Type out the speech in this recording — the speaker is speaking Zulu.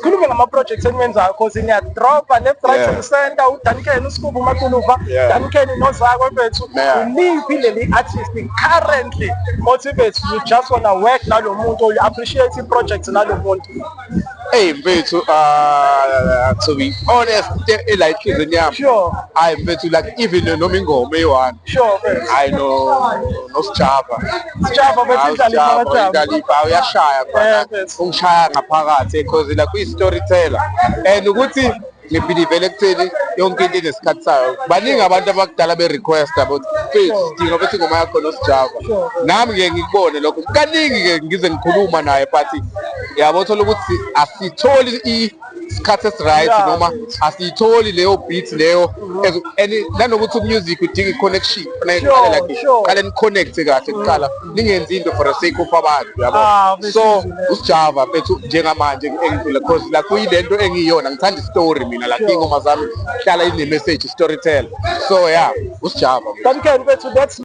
sikhulume ngama-projects eniwenzayo cause niyadropa left right and center uDanikeni uSkubu uMaquluva Danikeni noZakwe mfethu iliphi leli artist currently motivate you just wanna work nalo muntu you appreciate i-project nalo muntu? Hey mfethu, to be honest, like yami. Sure. I mfethu like even noma ingoma eyi-one. Sure mfethu. I know Sjava. Sjava mfethu uyashaya khona. Ungishaya ngaphakathi because like uyi-storyteller and ukuthi ngibelieve ekutheni yonke into inesikhathi sayo. Baningi abantu abakudala be-request about mfethu sidinga ukuthi ingoma yakho noSjava. Nami ngeke ngikubone lokho. Kaningi-ke ngize ngikhuluma naye but yabo thola ukuthi asitholi isikhathi esi-right noma asiyitholi leyo beat leyo nanokuthi umusic udinga i-connection qale ni-connect-e kahle kuqala ningenzi into for the sake of abantu yabo. So uSjava mfethu njengamanje engidlula because like kuyilento engiyona ngithanda i-story mina like ingoma zami hlala ine-message storyteller so yeah uSjava. Danikeni mfethu that's